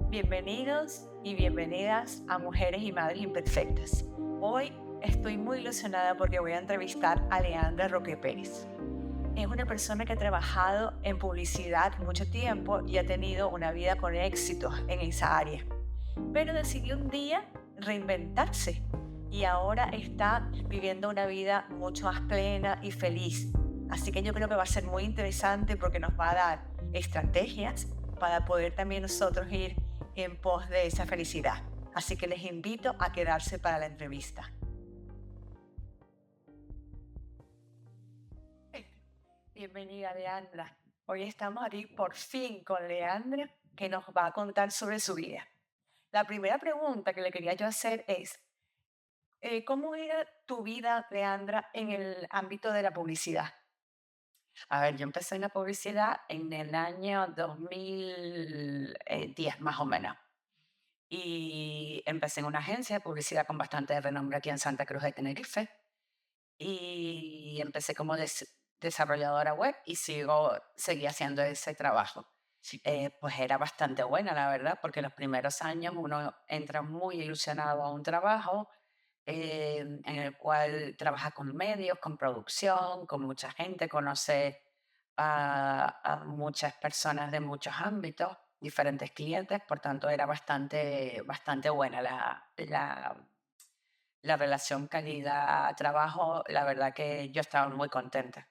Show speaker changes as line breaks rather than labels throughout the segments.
Bienvenidos y bienvenidas a Mujeres y Madres Imperfectas. Hoy estoy muy ilusionada porque voy a entrevistar a Leandra Roque Pérez. Es una persona que ha trabajado en publicidad mucho tiempo y ha tenido una vida con éxitos en esa área, pero decidió un día reinventarse y ahora está viviendo una vida mucho más plena y feliz. Así que yo creo que va a ser muy interesante porque nos va a dar estrategias para poder también nosotros ir en pos de esa felicidad. Así que les invito a quedarse para la entrevista. Bienvenida, Leandra. Hoy estamos aquí por fin con Leandra, que nos va a contar sobre su vida. La primera pregunta que le quería yo hacer es, ¿cómo era tu vida, Leandra, en el ámbito de la publicidad?
A ver, yo empecé en la publicidad en el año 2010 más o menos. Y empecé en una agencia de publicidad con bastante renombre aquí en Santa Cruz de Tenerife. Y empecé como desarrolladora web y seguí haciendo ese trabajo.
Sí.
Pues era bastante buena, la verdad, porque los primeros años uno entra muy ilusionado a un trabajo en el cual trabaja con medios, con producción, con mucha gente, conoce a muchas personas de muchos ámbitos, diferentes clientes, por tanto era bastante buena la relación calidad-trabajo. La verdad que yo estaba muy contenta.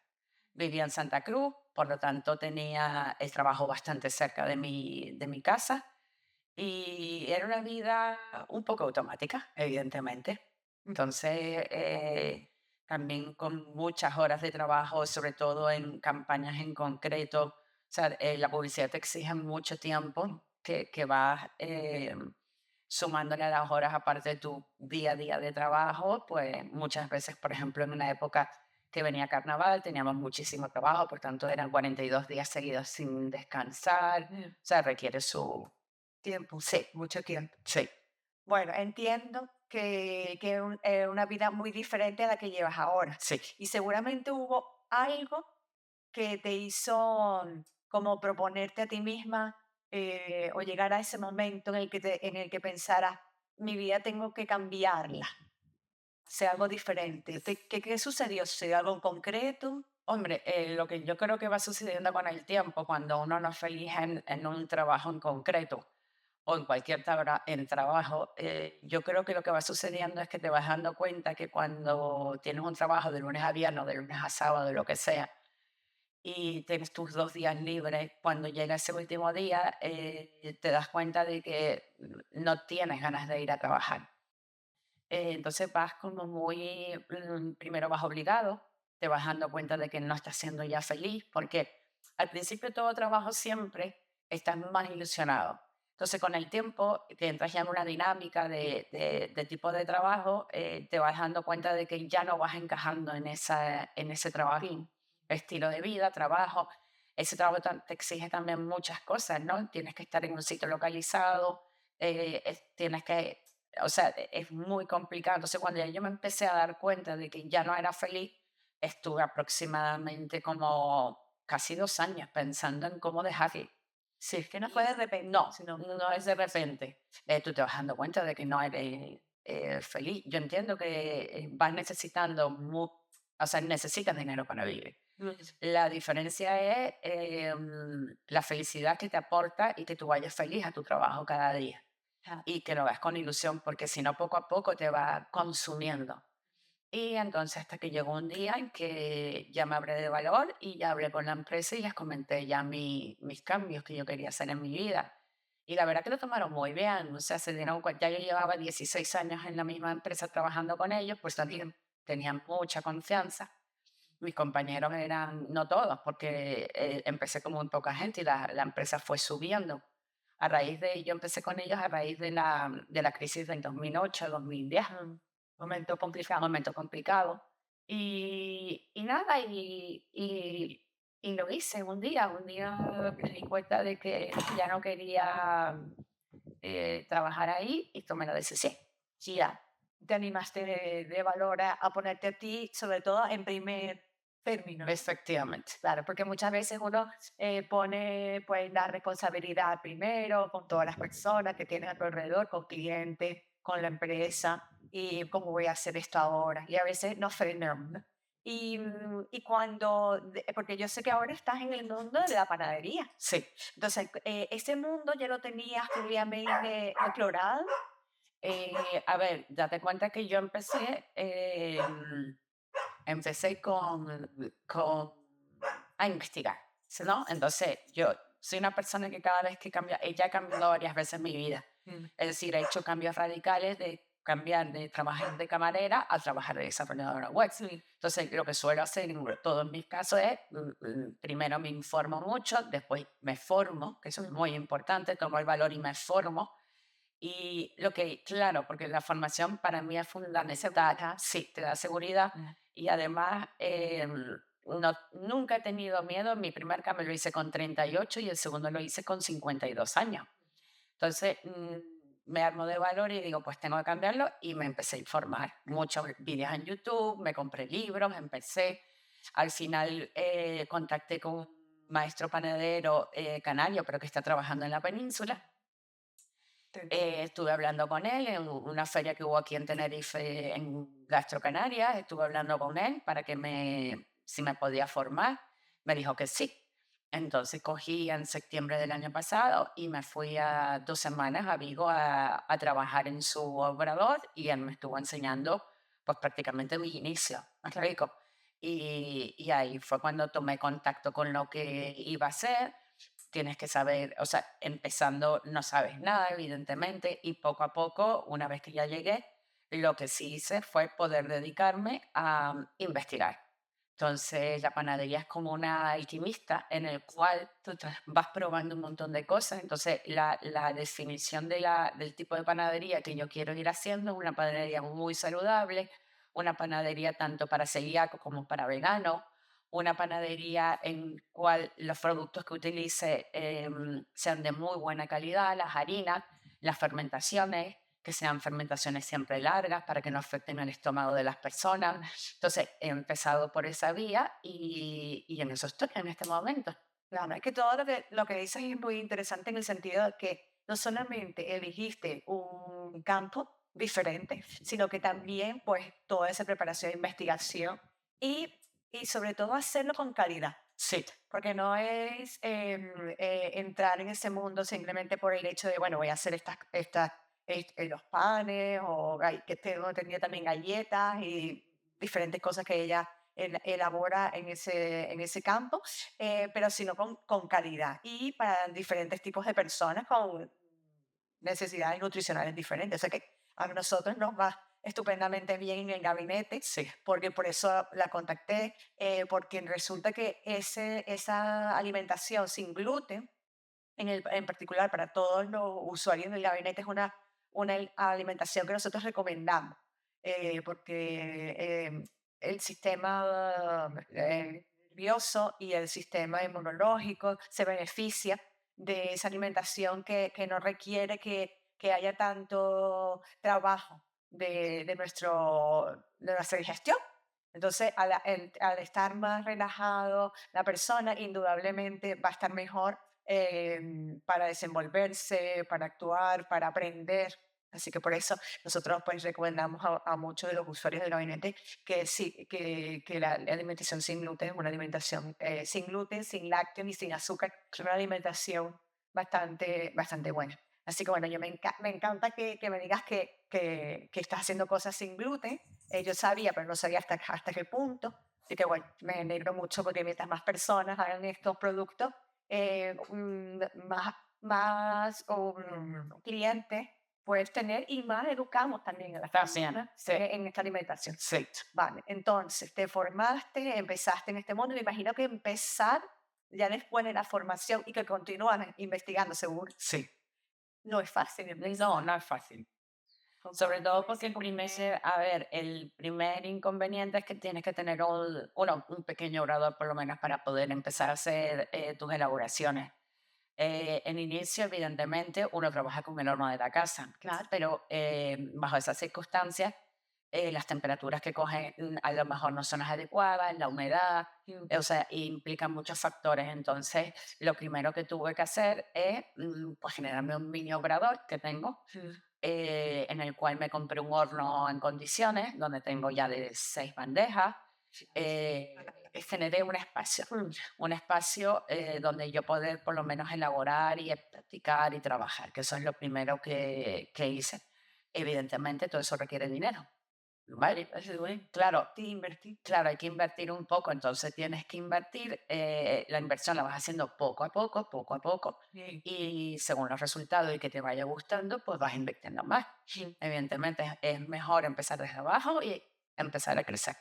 Vivía en Santa Cruz, por lo tanto tenía el trabajo bastante cerca de mi casa y era una vida un poco automática, evidentemente. Entonces, también con muchas horas de trabajo, sobre todo en campañas en concreto. O sea, la publicidad te exige mucho tiempo que vas sumándole a las horas aparte de tu día a día de trabajo. Pues muchas veces, por ejemplo, en una época que venía carnaval, teníamos muchísimo trabajo, por tanto eran 42 días seguidos sin descansar. O sea, requiere su...
Tiempo,
Sí,
mucho tiempo.
sí.
Bueno, entiendo que es una vida muy diferente a la que llevas ahora.
Sí,
Y seguramente hubo algo que te hizo como proponerte a ti misma o llegar a ese momento en el que pensaras, mi vida tengo que cambiarla, hacer algo diferente. ¿Qué sucedió? ¿Sucedió algo en concreto?
hombre, lo que yo creo que va sucediendo con el tiempo, cuando uno no es feliz en un trabajo en concreto o en cualquier en trabajo, yo creo que lo que va sucediendo es que te vas dando cuenta que cuando tienes un trabajo de lunes a viernes, de lunes a sábado, de lo que sea, y tienes tus 2 días libres, cuando llega ese último día, te das cuenta de que no tienes ganas de ir a trabajar. Entonces vas como muy, primero vas obligado, te vas dando cuenta de que no estás siendo ya feliz, porque al principio todo trabajo siempre estás más ilusionado. Entonces con el tiempo te entras ya en una dinámica de tipo de trabajo, te vas dando cuenta de que ya no vas encajando en ese trabajo, estilo de vida, trabajo. Ese trabajo te exige también muchas cosas, ¿no? Tienes que estar en un sitio localizado, tienes que, o sea, es muy complicado. Entonces, cuando ya yo me empecé a dar cuenta de que ya no era feliz, estuve aproximadamente como casi 2 años pensando en cómo dejarlo.
Sí, es que no fue de
Y
repente,
no,
sino
no es de repente. Tú te vas dando cuenta de que no eres feliz. Yo entiendo que vas necesitando, o sea, necesitas dinero para vivir. La diferencia es la felicidad que te aporta y que tú vayas feliz a tu trabajo cada día
ajá.
y que lo hagas con ilusión, porque si no, poco a poco te va consumiendo. Y entonces hasta que llegó un día en que ya me hablé de valor y ya hablé con la empresa y les comenté ya mis cambios que yo quería hacer en mi vida. Y la verdad que lo tomaron muy bien. O sea, se dieron cuenta, ya yo llevaba 16 años en la misma empresa trabajando con ellos, pues también tenían mucha confianza. Mis compañeros eran, no todos, porque empecé con muy poca gente y la empresa fue subiendo. Yo empecé con ellos a raíz de la crisis del 2008, 2010,
Mm, momento complicado.
momento complicado. Y nada, y lo hice un día me di cuenta de que ya no quería trabajar ahí y tomé la decisión.
Sí, ya. Te animaste de valor a ponerte a ti, sobre todo en primer término.
efectivamente.
Claro, porque muchas veces uno pone pues la responsabilidad primero con todas las personas que tienen a tu alrededor, con clientes, con la empresa, y cómo voy a hacer esto ahora. Y a veces nos frenamos, ¿no? Y cuando, porque yo sé que ahora estás en el mundo de la panadería.
Sí,
Entonces, ese mundo ya lo tenías previamente explorado.
a ver, date cuenta que yo empecé con a investigar, ¿sí, no? Entonces, yo soy una persona que cada vez que cambia, ella ha cambiado varias veces en mi vida.
Mm,
Es decir, he hecho cambios radicales de cambiar de trabajar de camarera a trabajar de desarrolladora web.
sí,
Entonces, lo que suelo hacer en todos mis casos es, primero me informo mucho, después me formo, que eso es muy importante, tomo el valor y me formo. Y lo que, claro, porque la formación para mí es fundamental,
seguridad.
sí, te da seguridad
Mm,
y además nunca he tenido miedo. Mi primer cambio lo hice con 38 y el segundo lo hice con 52 años. Entonces me armo de valor y digo, pues tengo que cambiarlo y me empecé a informar. Muchos vídeos en YouTube, me compré libros, empecé. Al final contacté con un maestro panadero canario, pero que está trabajando en la península. Estuve hablando con él en una feria que hubo aquí en Tenerife, en Gastro Canarias. Estuve hablando con él para que si me podía formar. Me dijo que sí. Entonces cogí en septiembre del año pasado y me fui a 2 semanas a Vigo a trabajar en su obrador y él me estuvo enseñando pues prácticamente mi inicio, ¿me explico? Y ahí fue cuando tomé contacto con lo que iba a hacer. Tienes que saber, o sea, empezando no sabes nada, evidentemente, y poco a poco, una vez que ya llegué, lo que sí hice fue poder dedicarme a investigar. Entonces, la panadería es como una alquimista en el cual vas probando un montón de cosas. Entonces, la definición del tipo de panadería que yo quiero ir haciendo es una panadería muy saludable, una panadería tanto para celíacos como para veganos, una panadería en cual los productos que utilice sean de muy buena calidad, las harinas, las fermentaciones, que sean fermentaciones siempre largas para que no afecten el estómago de las personas. Entonces, he empezado por esa vía y en eso estoy en este momento.
Claro, es que todo lo que dices es muy interesante en el sentido de que no solamente elegiste un campo diferente, sino que también pues toda esa preparación de investigación y, y sobre todo hacerlo con calidad,
Sí,
porque no es entrar en ese mundo simplemente por el hecho de, bueno, voy a hacer los panes o que tenía también galletas y diferentes cosas que ella elabora en ese campo, pero sino con calidad y para diferentes tipos de personas con necesidades nutricionales diferentes. O sea que a nosotros nos va estupendamente bien en el gabinete,
sí,
porque por eso la contacté, porque resulta que esa alimentación sin gluten, en particular para todos los usuarios del gabinete, es una alimentación que nosotros recomendamos, porque el sistema nervioso y el sistema inmunológico se beneficia de esa alimentación que no requiere que haya tanto trabajo de nuestra digestión. Entonces, al estar más relajado la persona, indudablemente va a estar mejor para desenvolverse, para actuar, para aprender. Así que por eso nosotros pues recomendamos a muchos de los usuarios del gabinete que sí, que la alimentación sin gluten es una alimentación sin gluten, sin lácteos y sin azúcar, es una alimentación bastante buena. Así que bueno, me encanta que me digas que estás haciendo cosas sin gluten. Yo sabía, pero no sabía hasta qué punto. Así que bueno, me alegro mucho porque mientras más personas hagan estos productos, clientes puedes tener y más educamos también a las
también,
personas
sí,
en esta alimentación.
sí,
Vale, entonces te formaste, empezaste en este mundo. Me imagino que empezar ya después de la formación y que continúan investigando, seguro,
sí.
no es fácil.
No, no es fácil. Sobre todo porque el primer inconveniente es que tienes que tener un pequeño obrador por lo menos para poder empezar a hacer tus elaboraciones. En inicio, evidentemente, uno trabaja con el horno de la casa,
Claro,
pero bajo esas circunstancias las temperaturas que cogen a lo mejor no son las adecuadas, la humedad, o sea, implican muchos factores. Entonces, lo primero que tuve que hacer es pues generarme un mini obrador que tengo, en el cual me compré un horno en condiciones, donde tengo ya de 6 bandejas. Generé un espacio donde yo poder por lo menos elaborar y practicar y trabajar, que eso es lo primero que hice. Evidentemente, todo eso requiere dinero. ¿Vale? Claro,
invertir.
claro, hay que invertir un poco, entonces tienes que invertir, la inversión la vas haciendo poco a poco, poco a poco,
Bien.
y según los resultados y que te vaya gustando, pues vas invirtiendo más. Evidentemente es mejor empezar desde abajo y empezar a crecer.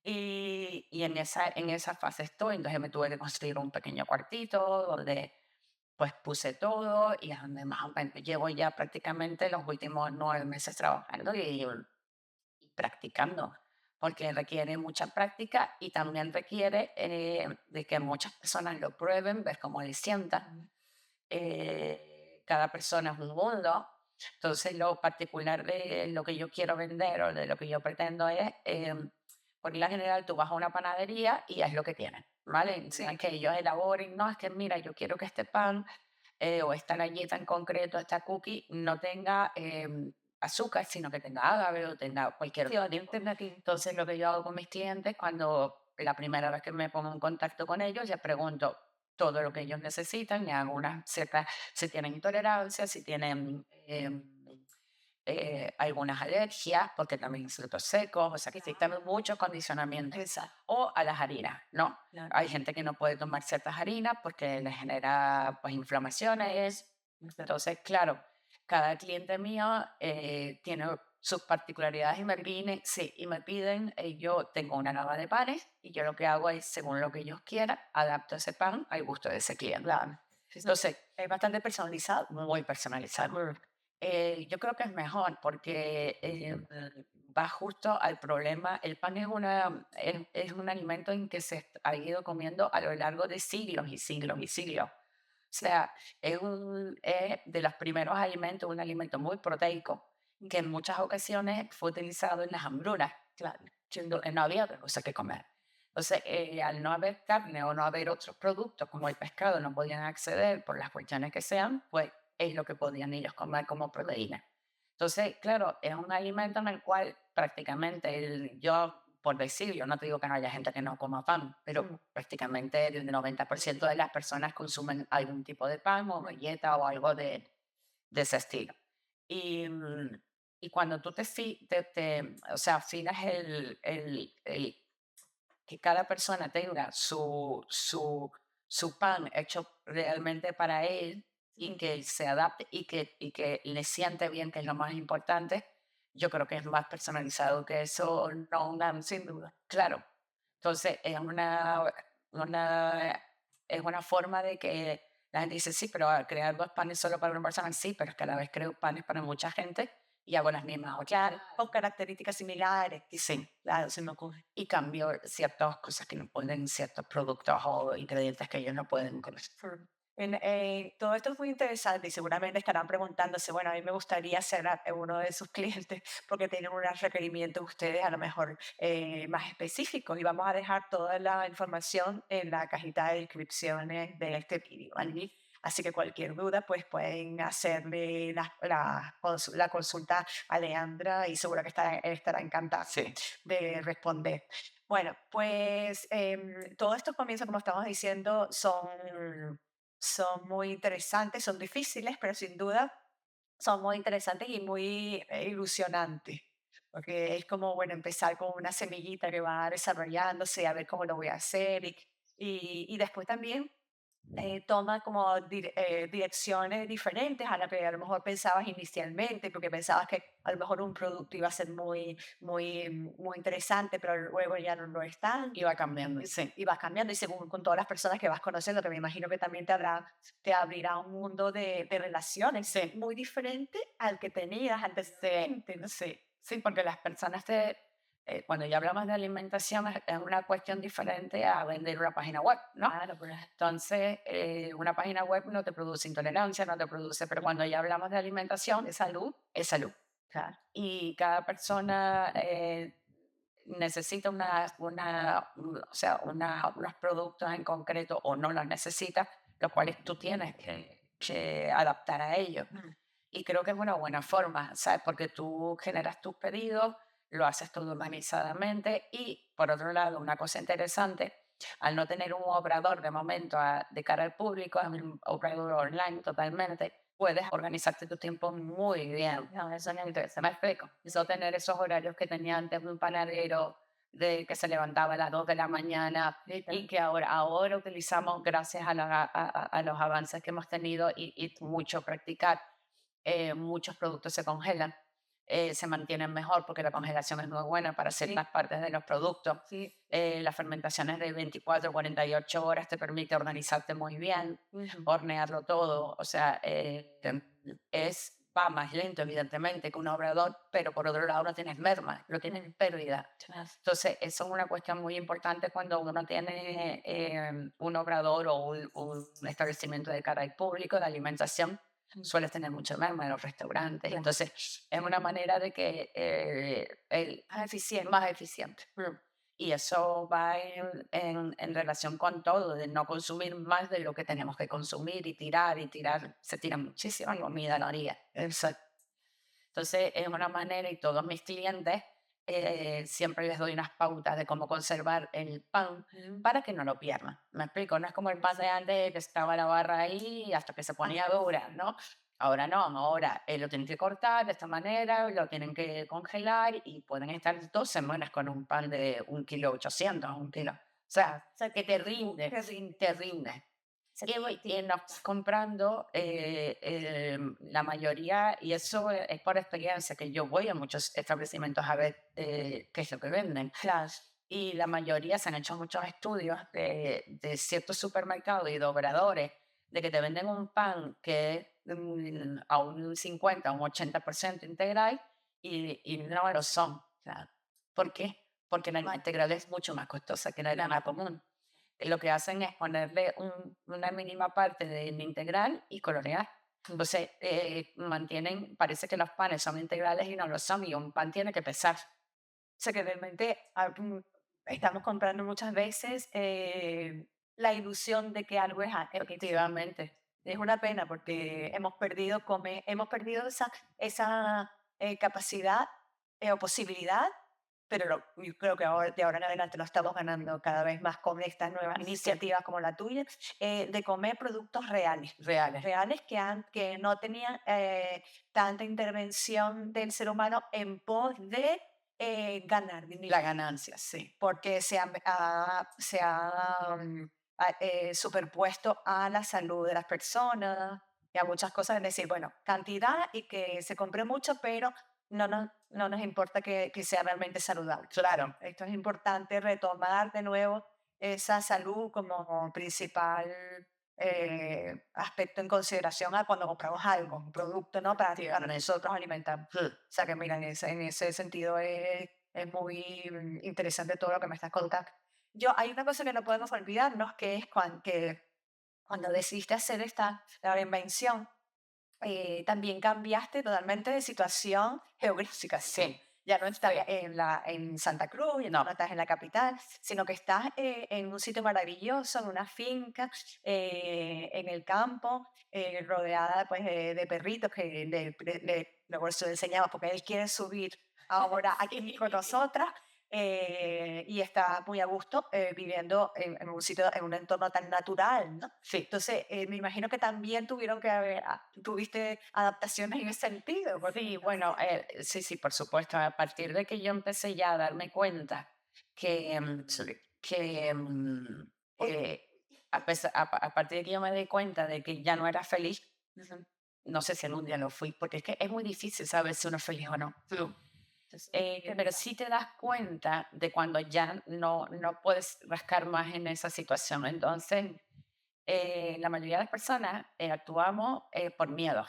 Y en esa fase estoy, entonces me tuve que construir un pequeño cuartito donde pues puse todo y es donde más o menos llevo ya prácticamente los últimos 9 meses trabajando y practicando, porque requiere mucha práctica y también requiere de que muchas personas lo prueben, ver cómo le sientan. Cada persona es un mundo, entonces lo particular de lo que yo quiero vender o de lo que yo pretendo es, por la general tú vas a una panadería y es lo que tienen, ¿vale?
Sí.
Que ellos elaboren, no, es que mira, yo quiero que este pan o esta galleta en concreto, esta cookie, no tenga azúcar, sino que tenga agave o tenga cualquier
Sí,
otro tipo.
alternativa.
Entonces, lo que yo hago con mis clientes, cuando la primera vez que me pongo en contacto con ellos, ya pregunto todo lo que ellos necesitan, le hago una cierta, si tienen intolerancia, si tienen algunas alergias, porque también hay frutos secos, o sea que existen muchos condicionamientos.
Exacto.
O a las harinas, ¿no?
Claro.
Hay gente que no puede tomar ciertas harinas porque les genera pues inflamaciones. Entonces, claro, cada cliente mío tiene sus particularidades y me piden, yo tengo una gama de panes y yo lo que hago es, según lo que ellos quieran, adapto ese pan al gusto de ese cliente.
Claro.
Entonces,
Es bastante personalizado.
muy personalizado. Yo creo que es mejor porque va justo al problema. El pan es un alimento en que se ha ido comiendo a lo largo de siglos y siglos y siglos. O sea, es de los primeros alimentos, un alimento muy proteico, que en muchas ocasiones fue utilizado en las hambrunas, claro, siendo que no había otra cosa que comer. Entonces, al no haber carne o no haber otros productos como el pescado, no podían acceder por las cuestiones que sean, pues es lo que podían ellos comer como proteína. Entonces, claro, es un alimento en el cual prácticamente yo, por decir, yo no te digo que no haya gente que no coma pan, pero prácticamente el 90% de las personas consumen algún tipo de pan o galleta o algo de ese estilo. Y, y cuando tú o sea, filas que cada persona tenga su pan hecho realmente para él y que se adapte y que le siente bien, que es lo más importante, yo creo que es más personalizado que eso, no sin duda. Claro. Entonces, una, es una forma de que la gente dice, sí, pero crear 2 panes solo para una persona, sí, pero es que a la vez creo panes para mucha gente y hago las mismas
Claro,
8.
con características similares.
Sí,
Claro, se me ocurre.
y cambio ciertas cosas que no pueden, ciertos productos o ingredientes que ellos no pueden comer.
Todo esto es muy interesante y seguramente estarán preguntándose, bueno, a mí me gustaría ser uno de sus clientes porque tienen unos requerimientos ustedes a lo mejor más específicos y vamos a dejar toda la información en la cajita de descripciones de este vídeo, ¿vale? Así que cualquier duda, pues pueden hacerle la consulta a Leandra y seguro que estará encantada
Sí,
de responder. Bueno, pues todos estos comienzos, como estamos diciendo, son muy interesantes, son difíciles, pero sin duda son muy interesantes y muy ilusionantes. Porque es como, bueno, empezar con una semillita que va desarrollándose, a ver cómo lo voy a hacer. Y después también toma como direcciones diferentes a las que a lo mejor pensabas inicialmente, porque pensabas que a lo mejor un producto iba a ser muy interesante, pero luego ya no lo es tanto.
y va cambiando, sí.
Y vas cambiando y según con todas las personas que vas conociendo, que me imagino que también te abrirá un mundo de relaciones
Sí,
muy diferente al que tenías antecedentes, ¿no?
sí, sí, porque las personas cuando ya hablamos de alimentación es una cuestión diferente a vender una página web, ¿no?
Claro, pues,
Entonces, una página web no te produce intolerancia, no te produce, pero cuando ya hablamos de alimentación,
de salud.
es salud.
Claro.
y cada persona necesita o sea, unos productos en concreto o no los necesita, los cuales tú tienes que adaptar a ellos.
Mm.
Y creo que es una buena forma, ¿sabes? Porque tú generas tus pedidos, lo haces todo organizadamente y, por otro lado, una cosa interesante, al no tener un obrador de momento de cara al público, es un obrador online totalmente, puedes organizarte tu tiempo muy bien.
No, eso no interesa.
Me explico. Eso tener esos horarios que tenía antes un panadero, de que se levantaba a las 2 de la mañana y que ahora utilizamos gracias a los avances que hemos tenido y mucho practicar, muchos productos se congelan, se mantienen mejor porque la congelación es muy buena para ciertas partes de los productos.
Sí.
La fermentación es de 24 48 horas, te permite organizarte muy bien,
Ujú.
hornearlo todo, o sea, va más lento evidentemente que un obrador, pero por otro lado no tienes merma, no tienes pérdida.
Claro.
Entonces, eso es una cuestión muy importante cuando uno tiene un obrador o un establecimiento de cara al público de alimentación, sueles tener mucho merma en los restaurantes.
Claro.
Entonces, es una manera de que
Más eficiente.
más eficiente. Y eso va en relación con todo, de no consumir más de lo que tenemos que consumir y tirar, se tira muchísima comida al día. Entonces, es una manera, y todos mis clientes siempre les doy unas pautas de cómo conservar el pan para que no lo pierdan. ¿Me explico? No es como el pan de antes que estaba la barra ahí hasta que se ponía dura, ¿no? Ahora no, ahora lo tienen que cortar de esta manera, lo tienen que congelar y pueden estar 2 semanas con un pan de 1,8 kilos, 1 kilo. O sea,
O sea,
que te rinde,
que rinde.
te rinde.
Se
Y,
te-
y nos vas comprando la mayoría, y eso es por experiencia, que yo voy a muchos establecimientos a ver qué es lo que venden.
Claro.
Y la mayoría se han hecho muchos estudios de ciertos supermercados y de obradores de que te venden un pan que es a un 50, un 80% integral y no lo son. Claro. ¿Por qué? Porque la integral es mucho más costosa que la lana común. Lo que hacen es ponerle una mínima parte del integral y colorear. Entonces, mantienen, parece que los panes son integrales y no lo son, y un pan tiene que pesar.
O sea, que realmente estamos comprando muchas veces la ilusión de que algo
Efectivamente.
es una pena porque hemos perdido esa capacidad o posibilidad, pero yo creo que ahora, de ahora en adelante lo estamos ganando cada vez más con estas nuevas iniciativas como la tuya, de comer productos reales.
Reales.
Reales que no tenían tanta intervención del ser humano en pos de ganar dinero,
La ganancia, sí.
porque se ha superpuesto a la salud de las personas y a muchas cosas, es decir, bueno, cantidad y que se compre mucho, pero no nos importa que sea realmente saludable.
Claro.
Esto es importante retomar de nuevo esa salud como principal aspecto en consideración a cuando compramos algo, un producto, ¿no? Para nosotros alimentarnos. O sea que mira, en ese sentido es muy interesante todo lo que me estás contando. Hay una cosa que no podemos olvidarnos, que es que cuando decidiste hacer la reinvención, también cambiaste totalmente de situación geográfica.
Sí.
Ya no estás en Santa Cruz, ya no estás en la capital, sino que estás en un sitio maravilloso, en una finca, en el campo, rodeada pues, de perritos que luego se lo enseñaba porque él quiere subir ahora aquí con nosotras y está muy a gusto viviendo en un sitio, en un entorno tan natural, ¿no?
Sí.
Entonces, me imagino que también tuviste adaptaciones en ese sentido.
Sí, bueno, sí, por supuesto. A partir de que yo empecé ya a darme cuenta que, que a partir de que yo me di cuenta de que ya no era feliz, no sé si en un día lo fui, porque es que es muy difícil saber si uno es feliz o no. Pero sí te das cuenta de cuando ya no puedes rascar más en esa situación. Entonces, la mayoría de las personas actuamos por miedo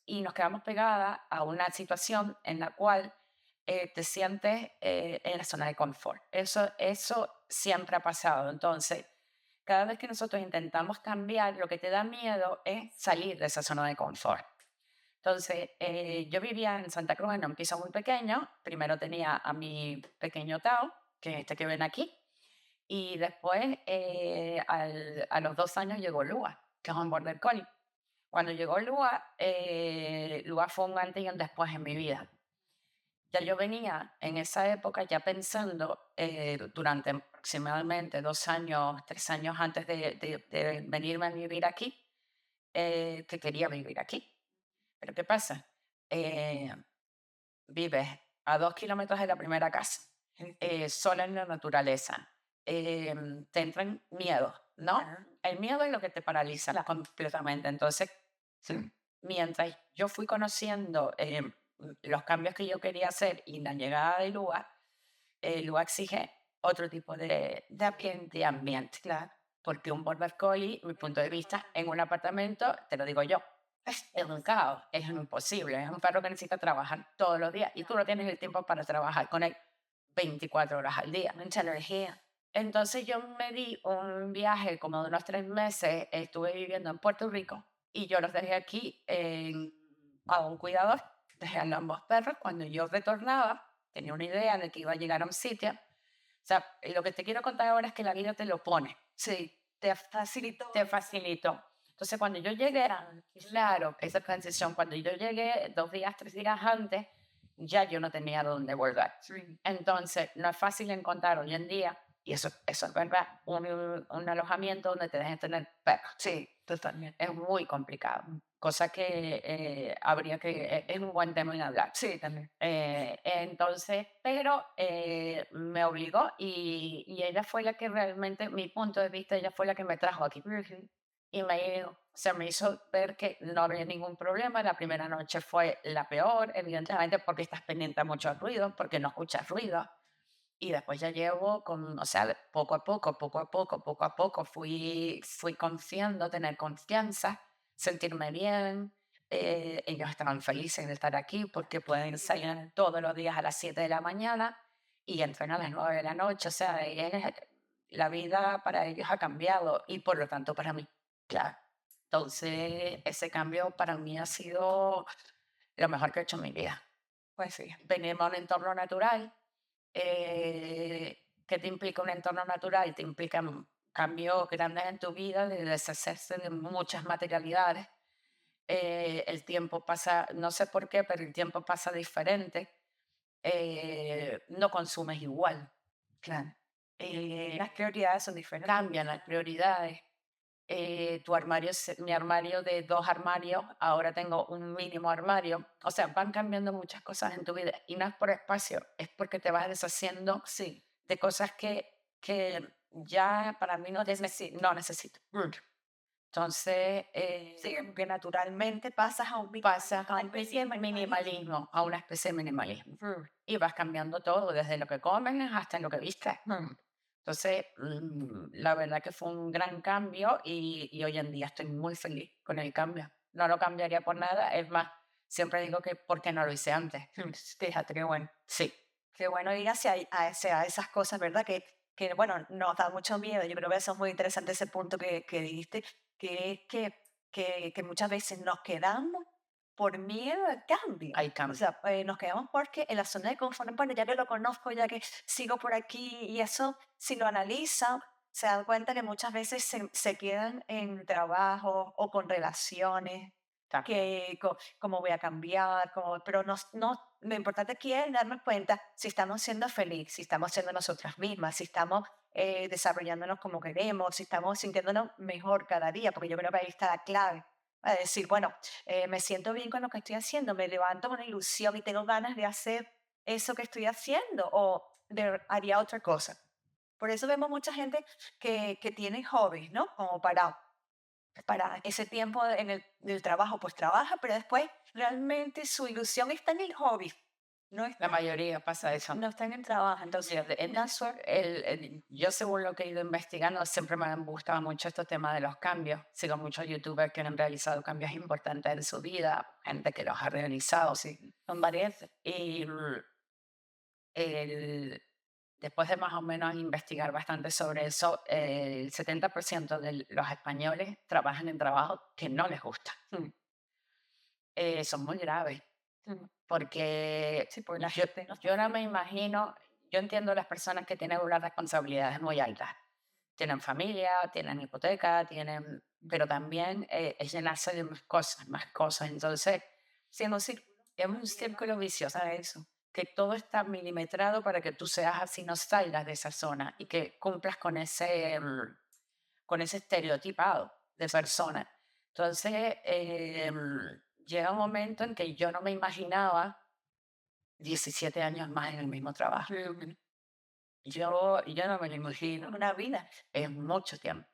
y nos quedamos pegadas a una situación en la cual te sientes en la zona de confort. Eso siempre ha pasado. Entonces, cada vez que nosotros intentamos cambiar, lo que te da miedo es salir de esa zona de confort. Entonces, yo vivía en Santa Cruz en un piso muy pequeño. Primero tenía a mi pequeño Tao, que es este que ven aquí, y después, a los 2 años llegó Lua, que es un border collie. Cuando llegó Lua, Lua fue un antes y un después en mi vida. Ya yo venía en esa época ya pensando, durante aproximadamente 2 años, 3 años antes de venirme a vivir aquí, que quería vivir aquí. Pero ¿qué pasa? Eh, Vives a 2 kilómetros de la primera casa, sola en la naturaleza. Te entran miedo, ¿no?
Ajá.
El miedo es lo que te paraliza completamente. Entonces, sí, mientras yo fui conociendo los cambios que yo quería hacer y la llegada de Lua, Lua exige otro tipo de ambiente.
Claro.
Porque un border collie, mi punto de vista, en un apartamento, te lo digo yo, es un caos, es imposible. Es un perro que necesita trabajar todos los días y tú no tienes el tiempo para trabajar con él 24 horas al día.
Mucha energía.
Entonces yo me di un viaje como de unos 3 meses, estuve viviendo en Puerto Rico y yo los dejé aquí a un cuidador, dejé a ambos perros. Cuando yo retornaba, tenía una idea de que iba a llegar a un sitio. O sea, lo que te quiero contar ahora es que la vida te lo pone.
Sí, te facilitó.
Te facilitó. Entonces, cuando yo llegué, claro, esa transición, cuando yo llegué 2 días, 3 días antes, ya yo no tenía dónde volver.
Sí.
Entonces, no es fácil encontrar hoy en día, y eso es verdad, un alojamiento donde te dejen tener perros.
Sí, totalmente.
Es muy complicado, cosa que habría que, es un buen tema en hablar.
Sí, también.
Entonces, pero me obligó y ella fue la que realmente, mi punto de vista, ella fue la que me trajo aquí.
Ujú.
Y me hizo ver que no había ningún problema. La primera noche fue la peor, evidentemente, porque estás pendiente a mucho ruido, porque no escuchas ruido. Y después ya llevo o sea, poco a poco, poco a poco, poco a poco, fui confiando, tener confianza, sentirme bien. Ellos estaban felices de estar aquí porque pueden salir todos los días a las 7 de la mañana y entran a las 9 de la noche. O sea, la vida para ellos ha cambiado y por lo tanto para mí. Claro. Entonces, ese cambio para mí ha sido lo mejor que he hecho en mi vida.
Pues sí.
Venirme a un entorno natural. ¿Qué te implica un entorno natural? Te implica cambios grandes en tu vida, de deshacerse de muchas materialidades. El tiempo pasa, no sé por qué, pero el tiempo pasa diferente. No consumes igual.
Claro.
Eh,
Las prioridades son diferentes.
Cambian las prioridades. Tu armario, mi armario de 2 armarios, ahora tengo un mínimo armario. O sea, van cambiando muchas cosas en tu vida y no es por espacio, es porque te vas deshaciendo,
Sí.
de cosas que ya para mí no necesito. Entonces,
Sí, que naturalmente pasas a un
pasas a
a
una especie de minimalismo, a una especie de minimalismo.
Mm,
Y vas cambiando todo, desde lo que comes hasta lo que vistes.
mm.
Entonces, la verdad que fue un gran cambio y hoy en día estoy muy feliz con el cambio. No lo cambiaría por nada. Es más, siempre digo que ¿por qué no lo hice antes?
Fíjate qué bueno.
Sí,
Qué bueno ir hacia esas cosas, ¿verdad? Bueno, nos da mucho miedo. Yo creo que eso es muy interesante ese punto que dijiste, que es que muchas veces nos quedamos por miedo al cambio.
hay
O
cambio.
sea, nos quedamos porque en la zona de confort, bueno, ya que lo conozco, ya que sigo por aquí, y eso, si lo analizan, se dan cuenta que muchas veces se quedan en trabajo o con relaciones que cómo voy a cambiar, pero lo importante aquí es darnos cuenta si estamos siendo felices, si estamos siendo nosotras mismas, si estamos desarrollándonos como queremos, si estamos sintiéndonos mejor cada día, porque yo creo que ahí está la clave. A decir, bueno, me siento bien con lo que estoy haciendo, me levanto con ilusión y tengo ganas de hacer eso que estoy haciendo o haría otra cosa. Por eso vemos mucha gente que tiene hobbies, ¿no? Como para ese tiempo en del trabajo, pues trabaja, pero después realmente su ilusión está en el hobby, no
La
está,
mayoría pasa eso.
no está en el trabajo. Entonces,
Mira, yo según lo que he ido investigando, siempre me han gustado mucho estos temas de los cambios. Sigo muchos youtubers que han realizado cambios importantes en su vida, gente que los ha realizado, sí,
son variantes.
y el- después de más o menos investigar bastante sobre eso, el 70% de los españoles trabajan en trabajos que no les gustan. son muy graves,
Mm.
porque
Sí, porque la
yo,
gente no está
yo no me
feliz.
imagino, yo entiendo las personas que tienen unas responsabilidades muy altas. Tienen familia, tienen hipoteca, tienen, pero también es llenarse de más cosas, más cosas. Entonces,
Siendo un círculo.
es un círculo vicioso, eso, que todo está milimetrado para que tú seas así, no salgas de esa zona y que cumplas con ese estereotipado de persona. Entonces, llega un momento en que yo no me imaginaba 17 años más en el mismo trabajo.
Mm.
Yo no me lo imagino.
Una vida.
Es mucho tiempo.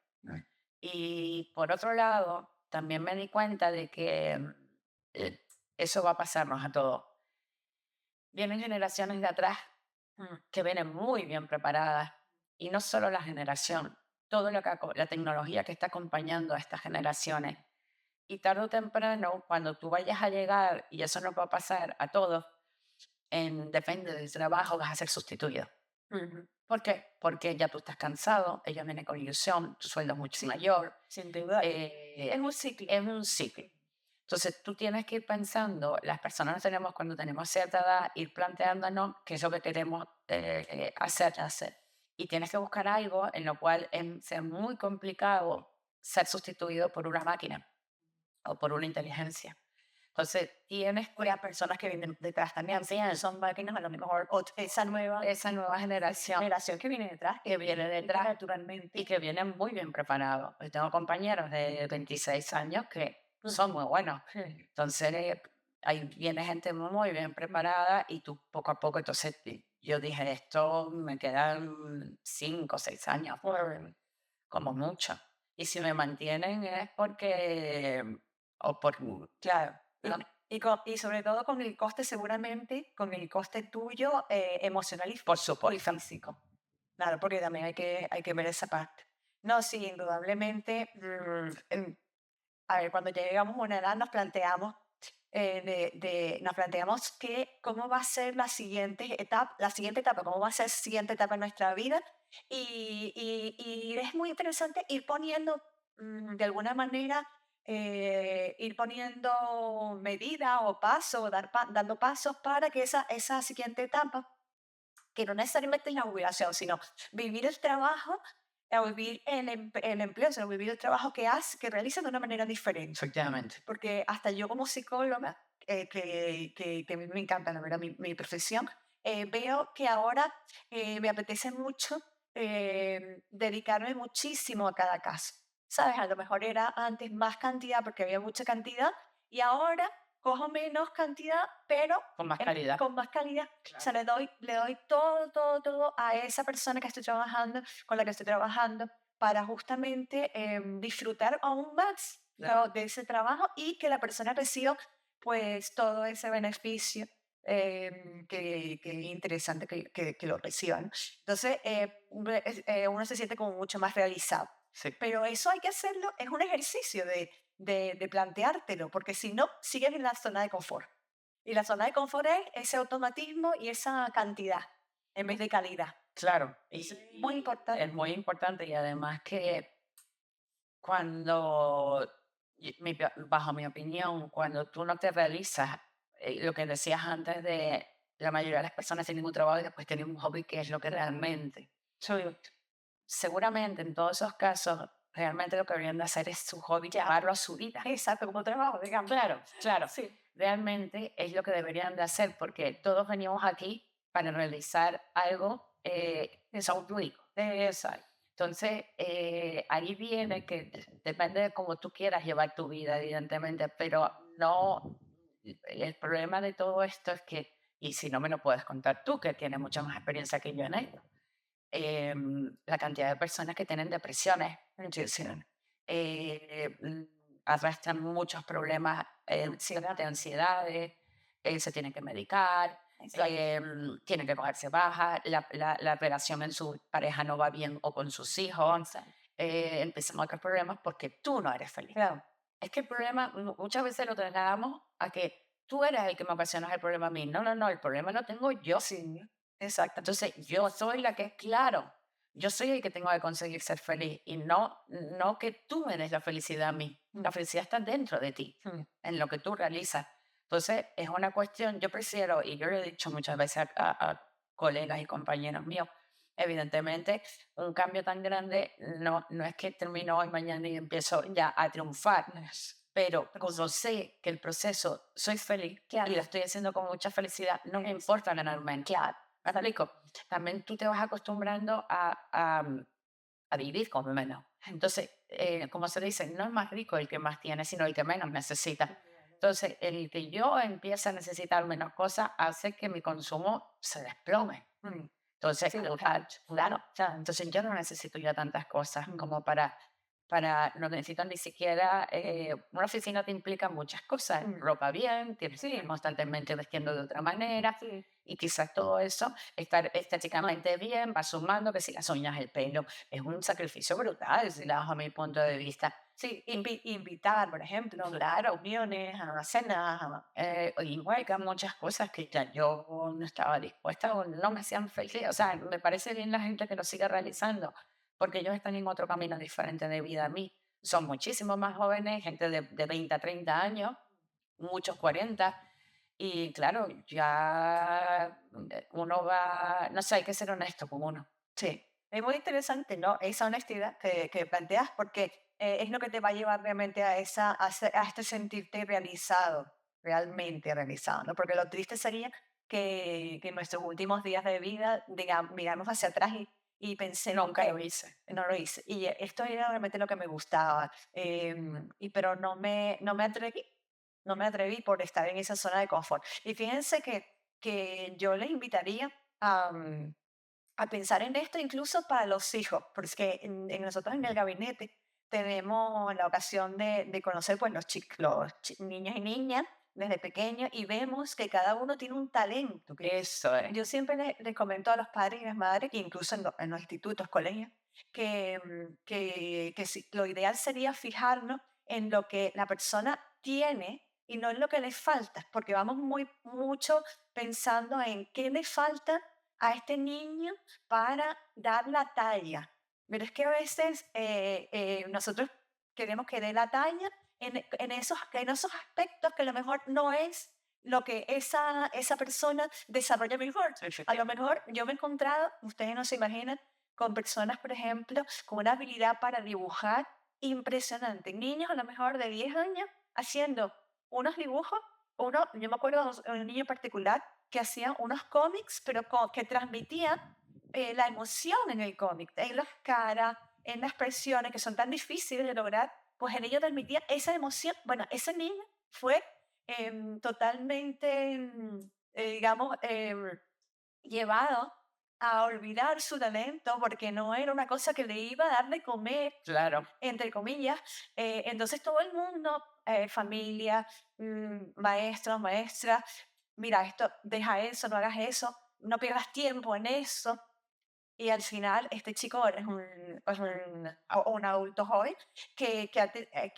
Y por otro lado, también me di cuenta de que eso va a pasarnos a todos. Vienen generaciones de atrás
Mm.
que vienen muy bien preparadas y no solo la generación, todo lo que, la tecnología que está acompañando a estas generaciones. Y tarde o temprano, cuando tú vayas a llegar, y eso nos va a pasar a todos, depende del trabajo, vas a ser sustituido.
Ujú.
¿Por qué? Porque ya tú estás cansado, ellos vienen con ilusión, tu sueldo es mucho
Sí,
mayor.
sin duda. Es
eh,
un ciclo.
es un ciclo. Entonces tú tienes que ir pensando, las personas tenemos cuando tenemos cierta edad, ir planteándonos qué es lo que queremos hacer. Y tienes que buscar algo en lo cual sea muy complicado ser sustituido por una máquina o por una inteligencia. Entonces tienes
O las personas que vienen detrás también, sí, son máquinas a lo mejor, o
esa nueva generación
generación que viene detrás,
que viene detrás
naturalmente.
y que vienen muy bien preparados. Yo tengo compañeros de 26 años que son
Ujú.
muy buenos.
Sí.
Entonces, ahí viene gente muy bien preparada y tú poco a poco, entonces yo dije, esto me quedan 5 o 6 años, como mucho. Y si me mantienen es porque, o por,
Claro.
¿no?
Y sobre todo con el coste, seguramente, con el coste tuyo emocional
Por
y
supuesto.
físico. Claro, porque también hay que ver esa parte. No, sí, indudablemente. A ver, cuando llegamos a una edad nos planteamos, nos planteamos cómo va a ser la siguiente etapa, cómo va a ser la siguiente etapa en nuestra vida. Y es muy interesante ir poniendo, de alguna manera, ir poniendo medidas o pasos, dando pasos para que esa siguiente etapa, que no necesariamente es la jubilación, sino vivir el trabajo, o vivir el empleo, sino vivir el trabajo que realizas de una manera diferente.
Efectivamente.
Porque hasta yo como psicóloga, que a mí me encanta, la verdad, mi profesión, veo que ahora me apetece mucho dedicarme muchísimo a cada caso. ¿Sabes? A lo mejor era antes más cantidad porque había mucha cantidad y ahora cojo menos cantidad, pero
Con más calidad.
con más calidad. O sea,
Claro.
le doy todo, todo, todo a esa persona que estoy trabajando, con la que estoy trabajando, para justamente disfrutar aún más, ¿no?,
Claro.
de ese trabajo y que la persona reciba pues todo ese beneficio, que es interesante que lo reciban. Entonces, uno se siente como mucho más realizado.
Sí.
Pero eso hay que hacerlo, es un ejercicio de planteártelo, porque si no, sigues en la zona de confort. Y la zona de confort es ese automatismo y esa cantidad en vez de calidad.
Claro.
Es muy importante.
Es muy importante y además que cuando, bajo mi opinión, cuando tú no te realizas, lo que decías antes de la mayoría de las personas tienen un trabajo y después tienen un hobby que es lo que realmente.
Soy
Seguramente en todos esos casos, realmente lo que deberían de hacer es su hobby, llevarlo a su vida.
exacto, como trabajo, digamos.
Claro, claro.
Sí.
Realmente es lo que deberían de hacer porque todos venimos aquí para realizar algo autónomo. Exacto. Entonces, ahí viene que depende de cómo tú quieras llevar tu vida, evidentemente, pero no, el problema de todo esto es que, y si no me lo puedes contar tú, que tienes mucha más experiencia que yo en esto, la cantidad de personas que tienen depresiones, eh, mm, arrastran muchos problemas de ansiedades, se tienen que medicar, tienen que cogerse baja, la relación en su pareja no va bien o con sus hijos,
Exacto.
empiezan otros problemas porque tú no eres feliz.
Claro.
Es que el problema muchas veces lo trasladamos a que tú eres el que me ocasionas el problema a mí. No, no, no, el problema lo tengo yo.
Sí, exacto.
Entonces, yo soy la que es claro. Yo soy el que tengo que conseguir ser feliz y no que tú me des la felicidad a mí. La felicidad está dentro de ti,
Mm.
en lo que tú realizas. Entonces, es una cuestión, yo prefiero, y yo lo he dicho muchas veces a colegas y compañeros míos, evidentemente, un cambio tan grande no es que termino hoy, mañana y empiezo ya a triunfar, pero como sé que el proceso soy feliz y lo estoy haciendo con mucha felicidad, no me importa ganar menos.
Claro.
¿Me explico? También tú te vas acostumbrando a vivir con menos. Entonces, como se dice, no es más rico el que más tiene, sino el que menos necesita. Entonces, el que yo empiece a necesitar menos cosas hace que mi consumo se desplome.
Mm.
Entonces,
Sí,
claro, o sea, entonces yo no necesito ya tantas cosas como no necesito ni siquiera, una oficina te implica muchas cosas, ropa bien, tienes que ir constantemente vestiendo de otra manera,
sí.
y quizás todo eso, estar estéticamente bien, va sumando que si las uñas, el pelo, es un sacrificio brutal, si la das a mi punto de vista.
Sí, invitar, por ejemplo, a
Claro,
reuniones, a cenas,
igual que a muchas cosas que ya yo no estaba dispuesta o no me hacían feliz. O sea, me parece bien la gente que lo sigue realizando, porque ellos están en otro camino diferente de vida a mí. Son muchísimo más jóvenes, gente de 20 a 30 años, muchos 40. Y claro, ya uno va, no sé, hay que ser honesto con uno.
sí, es muy interesante, ¿no? Esa honestidad que planteas, porque es lo que te va a llevar realmente a este sentirte realizado, realmente realizado, ¿no? Porque lo triste sería que en nuestros últimos días de vida, digamos, miramos hacia atrás y pensemos
Nunca lo
que
hice.
no lo hice. Y esto era realmente lo que me gustaba, pero no me atreví, no me atreví por estar en esa zona de confort. Y fíjense que yo les invitaría a pensar en esto incluso para los hijos, porque nosotros en el gabinete tenemos la ocasión de conocer pues, niños y niñas desde pequeños y vemos que cada uno tiene un talento.
Eso es.
Yo siempre les comento a los padres y las madres, que incluso en los institutos, colegios, que lo ideal sería fijarnos en lo que la persona tiene y no en lo que le falta, porque vamos mucho pensando en qué le falta a este niño para dar la talla. Pero es que a veces nosotros queremos que dé la talla en esos aspectos que a lo mejor no es lo que esa persona desarrolla mejor. A lo mejor yo me he encontrado, ustedes no se imaginan, con personas, por ejemplo, con una habilidad para dibujar impresionante. Niños a lo mejor de 10 años haciendo unos dibujos, yo me acuerdo de un niño en particular que hacía unos cómics, pero que transmitían la emoción en el cómic, en las caras, en las expresiones que son tan difíciles de lograr, pues el niño transmitía esa emoción. Bueno, ese niño fue totalmente, digamos, llevado a olvidar su talento porque no era una cosa que le iba a dar de comer,
Claro,
entre comillas. Entonces todo el mundo, familia, maestros, maestras, mira, esto, deja eso, no hagas eso, no pierdas tiempo en eso. Y al final este chico un adulto joven que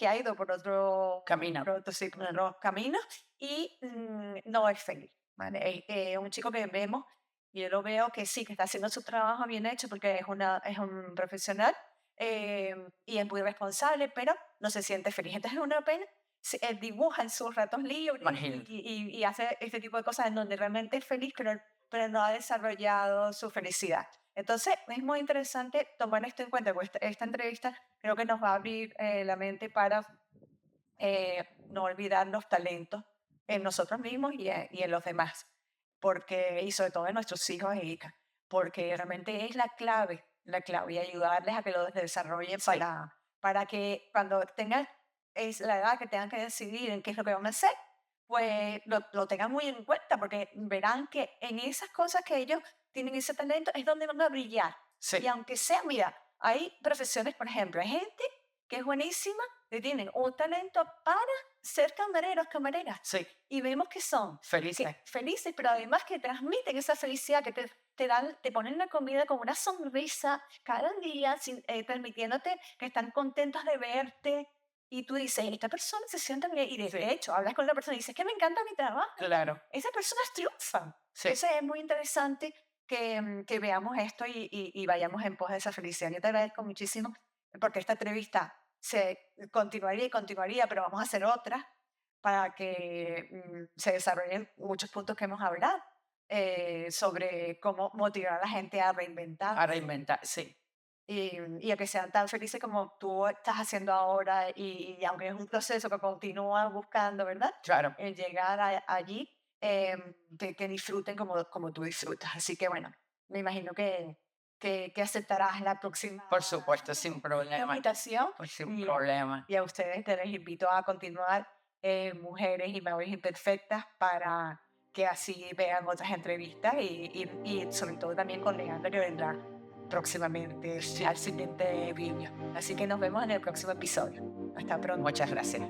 ha ido
camina.
por otro, sí, por otros caminos y no es feliz. ¿Vale? Un chico que vemos, y yo lo veo que sí, que está haciendo su trabajo bien hecho porque es un profesional y es muy responsable, pero no se siente feliz. Entonces es una pena. Él dibuja en sus ratos libres
Imagínate.
y hace este tipo de cosas en donde realmente es feliz, pero no ha desarrollado su felicidad. Entonces, es muy interesante tomar esto en cuenta, porque esta entrevista creo que nos va a abrir la mente para no olvidar los talentos en nosotros mismos y en los demás, y sobre todo en nuestros hijos e hijas, porque realmente es la clave, y ayudarles a que lo desarrollen
Sí,
para que cuando tengan es la edad que tengan que decidir en qué es lo que van a hacer, pues lo tengan muy en cuenta, porque verán que en esas cosas que ellos tienen ese talento es donde van a brillar. Y
sí,
aunque sea, mira, hay profesiones, por ejemplo, hay gente que es buenísima, que tienen un talento para ser camareros, camareras.
sí.
Y vemos que son
Felices.
felices, pero además que transmiten esa felicidad, que te ponen la comida con una sonrisa cada día, transmitiéndote que están contentos de verte. Y tú dices, esta persona se siente bien. Y
Sí,
de hecho, hablas con la persona y dices, que me encanta mi trabajo.
claro.
Esas personas triunfan.
Sí.
Entonces es muy interesante que veamos esto y vayamos en pos de esa felicidad. Yo te agradezco muchísimo porque esta entrevista se continuaría y continuaría, pero vamos a hacer otra, para que se desarrollen muchos puntos que hemos hablado sobre cómo motivar a la gente a reinventar
A reinventar, sí,
y a que sean tan felices como tú estás haciendo ahora y aunque es un proceso que continúa buscando, ¿verdad?
claro.
El llegar allí, que disfruten como tú disfrutas. Así que bueno, me imagino que aceptarás la próxima
Por supuesto, sin problema,
invitación
pues sin
y,
problema.
y a ustedes te les invito a continuar Mujeres y Madres Imperfectas para que así vean otras entrevistas y sobre todo también con Leandra que vendrá próximamente
Sí,
al siguiente vídeo. Así que nos vemos en el próximo episodio. Hasta pronto.
muchas gracias.